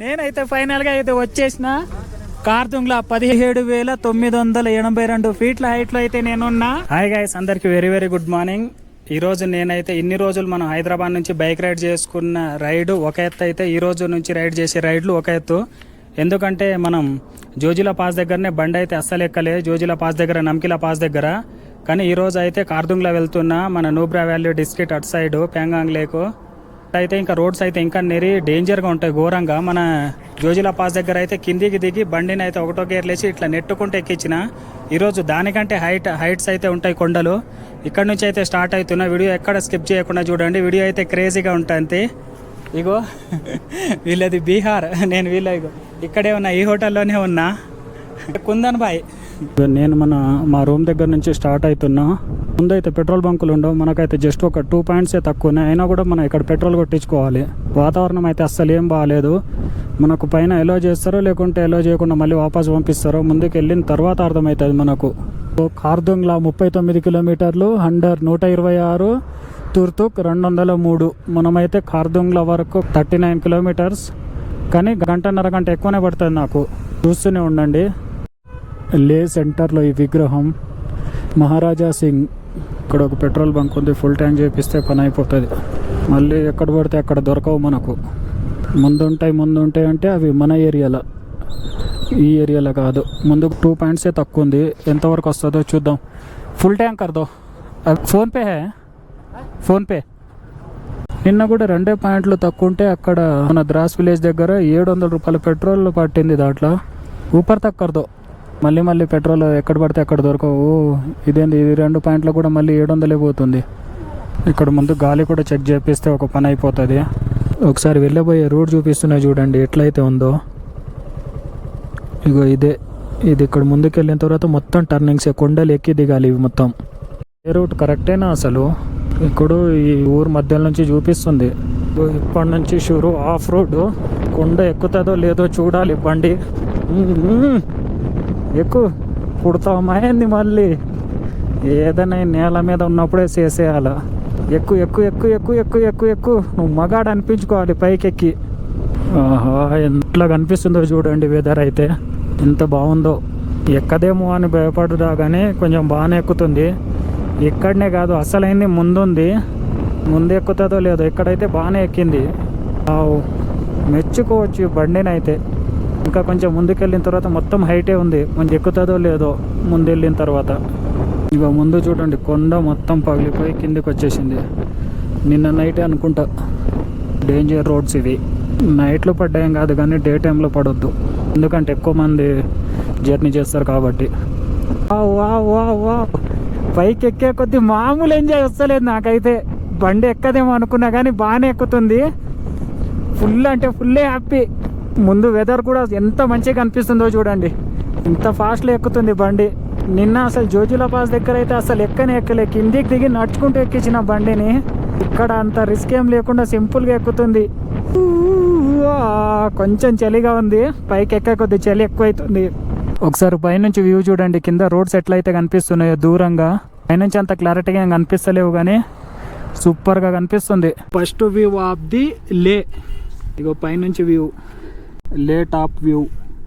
నేనైతే ఫైనల్ గా అయితే వచ్చేసిన కార్తుంగ్లా 17,982 ఫీట్ల హైట్ లో అయితే నేనున్నా. హాయ్ గైస్, అందరికి వెరీ వెరీ గుడ్ మార్నింగ్. ఈ రోజు నేనైతే ఇన్ని రోజులు మనం హైదరాబాద్ నుంచి బైక్ రైడ్ చేసుకున్న రైడ్ ఒక ఎత్తు అయితే ఈ రోజు నుంచి రైడ్ చేసే రైడ్లు ఒక ఎత్తు. ఎందుకంటే మనం జోజిలా పాస్ దగ్గరనే బండి అయితే అస్సలు ఎక్కలే, జోజిలా పాస్ దగ్గర, నమ్కిలా పాస్ దగ్గర. కానీ ఈ రోజు అయితే కార్తుంగ్లా వెళ్తున్నా, మన నూబ్రా వ్యాలీ డిస్ట్రిక్ట్ అటు సైడ్ ప్యాంగాంగ్ లేకు అయితే. ఇంకా రోడ్స్ అయితే ఇంకా డేంజర్గా ఉంటాయి ఘోరంగా. మన జోజిలా పాస్ దగ్గర అయితే కిందికి దిగి బండిని అయితే ఒకటో గేర్లేసి ఇట్లా నెట్టుకుంటే ఎక్కించిన. ఈరోజు దానికంటే హైట్స్ అయితే ఉంటాయి కొండలు. ఇక్కడ నుంచి అయితే స్టార్ట్ అవుతున్నా. వీడియో ఎక్కడ స్కిప్ చేయకుండా చూడండి, వీడియో అయితే క్రేజీగా ఉంటుంది. ఇగో వీళ్ళది బీహార్, నేను ఇగో ఇక్కడే ఉన్నా, ఈ హోటల్లోనే ఉన్నా, కుందన్ బాయ్. నేను మా రూమ్ దగ్గర నుంచి స్టార్ట్ అవుతున్నా. ముందైతే పెట్రోల్ బంకులు ఉండవు, మనకైతే జస్ట్ ఒక 2 పాయింట్స్ తక్కువనే, అయినా కూడా మనం ఇక్కడ పెట్రోల్ కొట్టించుకోవాలి. వాతావరణం అయితే అస్సలు ఏం బాగాలేదు. మనకు పైన ఎలో చేస్తారో లేకుంటే ఎలో చేయకుండా మళ్ళీ వాపస్ పంపిస్తారో ముందుకు వెళ్ళిన తర్వాత అర్థమవుతుంది మనకు. కార్తుంగ్లా 39 కిలోమీటర్లు, అండర్ 126, తుర్తుక్ 203. మనమైతే కార్తుంగ్లా వరకు 39 కిలోమీటర్స్, కానీ గంట ఎక్కువనే పడుతుంది నాకు. చూస్తూనే ఉండండి. లే సెంటర్లో ఈ విగ్రహం మహారాజా సింగ్. ఇక్కడ ఒక పెట్రోల్ బంక్ ఉంది, ఫుల్ ట్యాంక్ చేపిస్తే పని అయిపోతుంది. మళ్ళీ ఎక్కడ పడితే అక్కడ దొరకవు మనకు. ముందుంటాయి అంటే అవి మన ఏరియాలో, ఈ ఏరియాలో కాదు. ముందు 2 పాయింట్సే తక్కువ ఉంది, ఎంతవరకు వస్తుందో చూద్దాం. ఫుల్ ట్యాంక్ కర్దో, ఫోన్పే. నిన్న కూడా 2 పాయింట్లు తక్కువ ఉంటే అక్కడ మన ద్రాస్ విలేజ్ దగ్గర 700 రూపాయల పెట్రోల్ పట్టింది. దాంట్లో ఊపర్ తక్కర్దో, మళ్ళీ పెట్రోల్ ఎక్కడ పడితే అక్కడ దొరకవు. ఇదేంది, ఇది 2 పాయింట్లు కూడా మళ్ళీ 700 పోతుంది. ఇక్కడ ముందు గాలి కూడా చెక్ చేపిస్తే ఒక పని అయిపోతుంది. ఒకసారి వెళ్ళబోయే రూట్ చూపిస్తున్నా చూడండి ఎట్లయితే ఉందో. ఇగో ఇది ఇక్కడ ముందుకు వెళ్ళిన తర్వాత మొత్తం టర్నింగ్స్, కొండలు ఎక్కి దిగాలి ఇవి మొత్తం. ఏ రూట్ కరెక్టేనా అసలు? ఇప్పుడు ఈ ఊరు మధ్య నుంచి చూపిస్తుంది. ఇప్పటి నుంచి షూరు ఆఫ్ రోడ్. కొండ ఎక్కుతుందో లేదో చూడాలి బండి. ఎక్కువ పుడతామైంది మళ్ళీ. ఏదైనా నేల మీద ఉన్నప్పుడే చేసేయాల. ఎక్కువ నువ్వు మగాడు అనిపించుకోవాలి పైకి ఎక్కి. ఆహా, ఎట్లా కనిపిస్తుందో చూడండి. వెదర్ అయితే ఎంత బాగుందో. ఎక్కదేమో అని భయపడుదా కానీ కొంచెం బాగానే ఎక్కుతుంది. ఇక్కడనే కాదు, అసలైంది ముందుంది. ముందు ఎక్కుతుందో లేదో, ఇక్కడైతే బాగానే ఎక్కింది. మెచ్చుకోవచ్చు బండిని అయితే. ఇంకా కొంచెం ముందుకెళ్ళిన తర్వాత మొత్తం హైటే ఉంది, కొంచెం ఎక్కుతుందో లేదో ముందు వెళ్ళిన తర్వాత. ఇక ముందు చూడండి, కొండ మొత్తం పగిలిపోయి కిందికి వచ్చేసింది. నిన్న నైటే అనుకుంటా. డేంజర్ రోడ్స్ ఇవి. నైట్లో పడ్డాయేం కాదు కానీ డే టైంలో పడొద్దు, ఎందుకంటే ఎక్కువ మంది జర్నీ చేస్తారు కాబట్టి. పైకి ఎక్కే కొద్దీ మామూలు ఎంజాయ్ వస్తలేదు నాకైతే. బండి ఎక్కదేమో అనుకున్నా కానీ బాగానే ఎక్కుతుంది. ఫుల్ అంటే ఫుల్లే హ్యాపీ. ముందు వెదర్ కూడా ఎంత మంచిగా కనిపిస్తుందో చూడండి. ఇంత ఫాస్ట్లో ఎక్కుతుంది బండి. నిన్న అసలు జోజిలా పాస్ దగ్గర అయితే అసలు ఎక్కలే, కిందికి దిగి నడుచుకుంటూ ఎక్కించిన బండిని. ఇక్కడ అంత రిస్క్ ఏం లేకుండా సింపుల్గా ఎక్కుతుంది. కొంచెం చలిగా ఉంది, పైకి ఎక్కే కొద్ది చలి ఎక్కువైతుంది. ఒకసారి పైనుంచి వ్యూ చూడండి, కింద రోడ్స్ ఎట్లయితే కనిపిస్తున్నాయో దూరంగా. పైనుంచి అంత క్లారిటీగా ఏం కనిపిస్తలేవు కానీ సూపర్గా కనిపిస్తుంది. ఫస్ట్ వ్యూ ఆఫ్ ది లే. ఇగో పైనుంచి వ్యూ, లే టాప్ వ్యూ.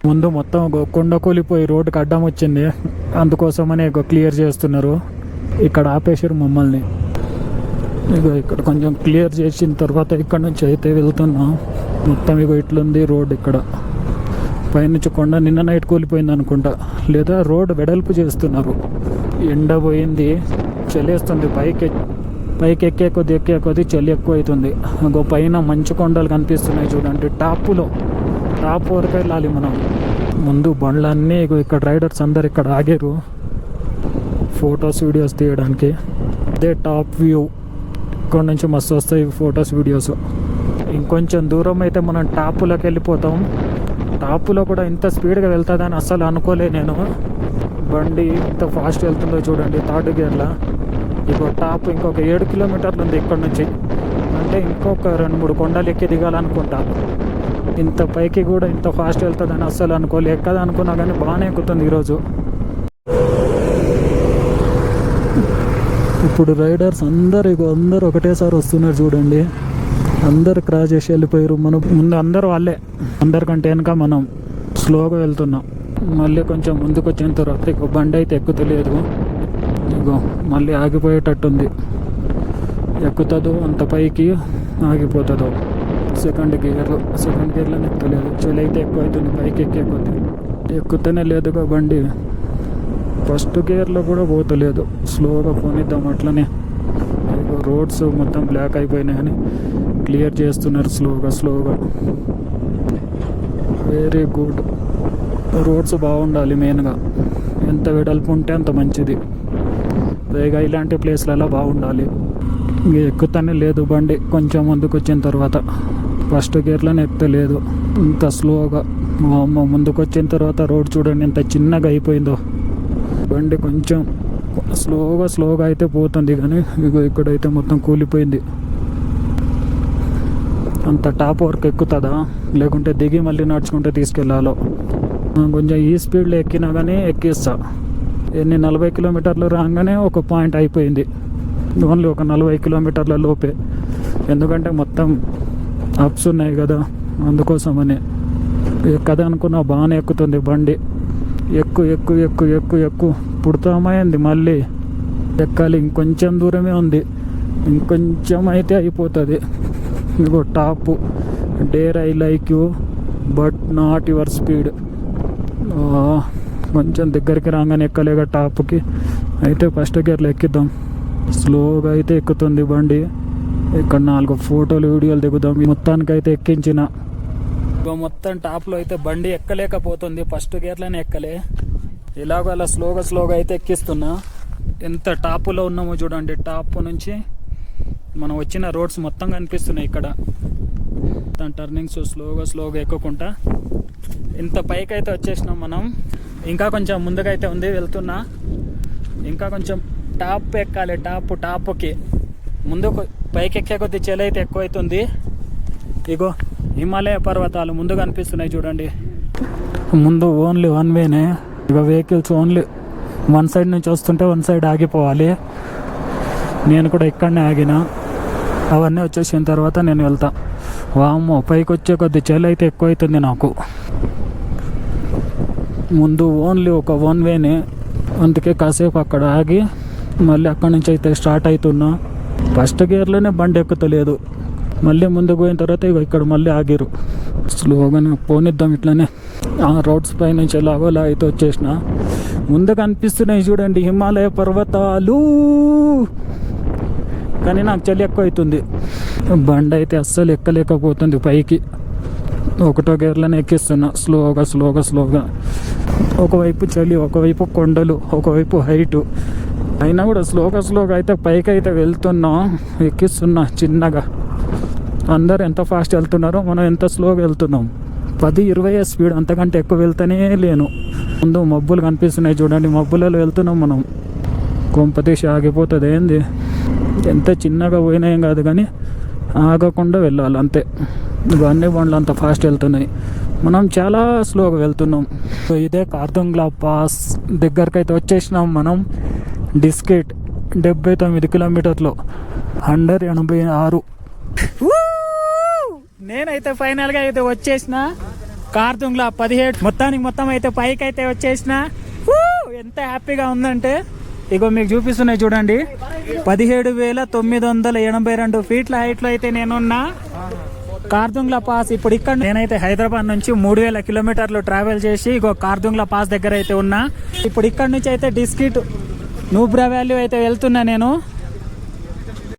ముందు మొత్తం కొండ కూలిపోయి రోడ్డుకి అడ్డం వచ్చింది, అందుకోసమని క్లియర్ చేస్తున్నారు. ఇక్కడ ఆపేసారు మమ్మల్ని. ఇగో ఇక్కడ కొంచెం క్లియర్ చేసిన తర్వాత ఇక్కడ నుంచి అయితే వెళ్తున్నాం. మొత్తం ఇగో ఇట్లుంది రోడ్. ఇక్కడ పైనుంచి కొండ నిన్న నైట్ కూలిపోయింది అనుకుంటా, లేదా రోడ్ వెడల్పు చేస్తున్నారు. ఎండ పోయింది, చలేస్తుంది. పైకి ఎక్కే కొద్ది చలి ఎక్కువ అవుతుంది. ఇంకో పైన మంచు కొండలు కనిపిస్తున్నాయి చూడండి. టాప్ వరకు వెళ్ళాలి మనం. ముందు బండ్లన్నీ ఇక్కడ రైడర్స్ అందరు ఇక్కడ ఆగారు ఫొటోస్ వీడియోస్ తీయడానికి. అదే టాప్ వ్యూ. ఇక్కడ నుంచి మస్తు వస్తాయి ఫొటోస్ వీడియోస్. ఇంకొంచెం దూరం అయితే మనం టాప్లోకి వెళ్ళిపోతాం. టాప్లో కూడా ఇంత స్పీడ్గా వెళ్తుందని అస్సలు అనుకోలే నేను. బండి ఇంత ఫాస్ట్ వెళ్తుందో చూడండి 3rd గేర్లో. టాప్ ఇంకొక 7 కిలోమీటర్లు ఉంది ఇక్కడ నుంచి. అంటే ఇంకొక 2-3 కొండలు ఎక్కి దిగాలనుకుంటా. ఇంత పైకి కూడా ఇంత ఫాస్ట్ వెళ్తుందని అస్సలు అనుకోలే. ఎక్కదా అనుకున్నా కానీ బాగానే ఎక్కుతుంది ఈరోజు. ఇప్పుడు రైడర్స్ అందరు ఒకటేసారి వస్తున్నారు చూడండి. అందరు క్రాస్ చేసి వెళ్ళిపోయారు. మనం ముందు అందరు వాళ్ళే, అందరికంటే వెనక మనం స్లోగా వెళ్తున్నాం. మళ్ళీ కొంచెం ముందుకు వచ్చిన తర్వాత ఇక బండి అయితే ఎక్కుతలేదు. ఇగో మళ్ళీ ఆగిపోయేటట్టుంది. ఎక్కుతుందో అంత పైకి ఆగిపోతుందో. సెకండ్ గేర్లో ఎక్కుతలేదు. చలి అయితే ఎక్కువ అవుతుంది పైకి ఎక్కే కొద్ది. ఎక్కుతూనే లేదుగా బండి. ఫస్ట్ గేర్లో కూడా పోతలేదు. స్లోగా పోనిద్దాం అట్లనే. ఇగో రోడ్స్ మొత్తం బ్లాక్ అయిపోయినాయని క్లియర్ చేస్తున్నారు స్లోగా. Very good. రోడ్స్ బాగుండాలి మెయిన్గా. ఎంత వెడల్పు ఉంటే అంత మంచిది. పైగా ఇలాంటి ప్లేస్లలో బాగుండాలి. ఎక్కుతానే లేదు బండి. కొంచెం ముందుకు వచ్చిన తర్వాత ఫస్ట్ గేర్లోనే ఎక్కలేదు. ఇంత స్లోగా. ముందుకు వచ్చిన తర్వాత రోడ్ చూడండి ఎంత చిన్నగా అయిపోయిందో. బండి కొంచెం స్లోగా అయితే పోతుంది, కానీ ఇక్కడైతే మొత్తం కూలిపోయింది. అంత టాప్ వరకు ఎక్కుతుందా, లేకుంటే దిగి మళ్ళీ నడుచుకుంటే తీసుకెళ్ళాలో. కొంచెం ఈ స్పీడ్లో ఎక్కినా కానీ ఎక్కిస్తా. 40 కిలోమీటర్లు రాగానే ఒక పాయింట్ అయిపోయింది. ఓన్లీ ఒక 40 కిలోమీటర్ల లోపే. ఎందుకంటే మొత్తం అప్స్ ఉన్నాయి కదా, అందుకోసమని. ఎక్కదా అనుకున్నా బాగానే ఎక్కుతుంది బండి. ఎక్కు పుడతామైంది. మళ్ళీ ఎక్కాలి. ఇంకొంచెం దూరమే ఉంది. ఇంకొంచెం అయితే అయిపోతుంది. ఇగో top. Dear I like you but not your speed. కొంచెం దగ్గరికి రాగానే ఎక్కలేక టాప్కి అయితే ఫస్ట్ గేర్లో ఎక్కిద్దాం. స్లోగా అయితే ఎక్కుతుంది బండి. ఇక్కడ 4 ఫోటోలు వీడియోలు దిగుదాం. మొత్తానికైతే ఎక్కించిన. మొత్తం టాప్లో అయితే బండి ఎక్కలేకపోతుంది. ఫస్ట్ గేర్లోనే ఎక్కలే. ఇలాగో అలా స్లోగా అయితే ఎక్కిస్తున్నా. ఎంత టాపులో ఉన్నామో చూడండి. టాప్ నుంచి మనం వచ్చిన రోడ్స్ మొత్తం కనిపిస్తున్నాయి ఇక్కడ. టర్నింగ్స్ స్లోగా ఎక్కుకుంటా ఇంత పైకి అయితే వచ్చేసినాం మనం. ఇంకా కొంచెం ముందుకైతే ఉంది, వెళ్తున్నా. ఇంకా కొంచెం టాప్ ఎక్కాలి. టాప్కి ముందుకు పైకి ఎక్కే కొద్ది చలి అయితే ఎక్కువ అవుతుంది. ఇగో హిమాలయ పర్వతాలు ముందు కనిపిస్తున్నాయి చూడండి. ముందు ఓన్లీ వన్ వేనే. ఇక వెహికల్స్ ఓన్లీ వన్ సైడ్ నుంచి వస్తుంటే వన్ సైడ్ ఆగిపోవాలి. నేను కూడా ఇక్కడనే ఆగిన. అవన్నీ వచ్చేసిన తర్వాత నేను వెళ్తా. వామ్మో, పైకి వచ్చే కొద్ది చలి అయితే ఎక్కువ అవుతుంది నాకు. ముందు ఓన్లీ ఒక వన్ వేనే, అందుకే కాసేపు అక్కడ ఆగి మళ్ళీ అక్కడి నుంచి అయితే స్టార్ట్ అవుతున్నా. ఫస్ట్ గేర్లోనే బండి ఎక్కుతలేదు. మళ్ళీ ముందుకు పోయిన తర్వాత ఇక ఇక్కడ మళ్ళీ ఆగిరు. స్లోగానే పోనిద్దాం ఇట్లనే. ఆ రోడ్స్ పై నుంచి ఎలాగోలా అయితే వచ్చేసిన. ముందు కనిపిస్తున్నాయి చూడండి హిమాలయ పర్వతాలు. కానీ నాకు చలి ఎక్కువ అవుతుంది. బండి అయితే అస్సలు ఎక్కలేకపోతుంది పైకి. ఒకటో గేర్లోనే ఎక్కిస్తున్నా స్లోగా. ఒకవైపు చలి, ఒకవైపు కొండలు, ఒకవైపు హైటు. అయినా కూడా స్లోగా అయితే పైకి అయితే వెళ్తున్నా. ఎక్కిస్తున్నా చిన్నగా. అందరు ఎంత ఫాస్ట్ వెళ్తున్నారో మనం ఎంత స్లోగా వెళ్తున్నాం. 10-20 స్పీడ్, అంతకంటే ఎక్కువ వెళ్తూనే లేను. ముందు మబ్బులు కనిపిస్తున్నాయి చూడండి. మబ్బులలో వెళ్తున్నాం మనం. కొంపతీసి ఆగిపోతుంది ఏంది. ఎంత చిన్నగా పోయినా ఏం కాదు, కానీ ఆగకుండా వెళ్ళాలి అంతే. ఇవన్నీ బండ్లు అంత ఫాస్ట్ వెళ్తున్నాయి, మనం చాలా స్లోగా వెళ్తున్నాం. సో ఇదే కార్దుంగ్లా పాస్ దగ్గరికి అయితే వచ్చేసినాం మనం. డిస్కెట్ 79 కిలోమీటర్లు, 186. నేనైతే ఫైనల్గా అయితే వచ్చేసిన కార్దుంగ్లా 17. మొత్తం అయితే పైకి అయితే వచ్చేసిన. ఎంత హ్యాపీగా ఉందంటే ఇగో మీకు చూపిస్తున్నాయి చూడండి. 17,982 ఫీట్ల హైట్లో అయితే నేనున్నా. కార్దుంగ్లా పాస్. ఇప్పుడు ఇక్కడ నేనైతే హైదరాబాద్ నుంచి 3,000 కిలోమీటర్లు ట్రావెల్ చేసి ఇగో కార్దుంగ్లా పాస్ దగ్గర అయితే ఉన్నా. ఇప్పుడు ఇక్కడ నుంచి అయితే డిస్కిట్ నూబ్రా వ్యాలీ అయితే వెళ్తున్నా నేను.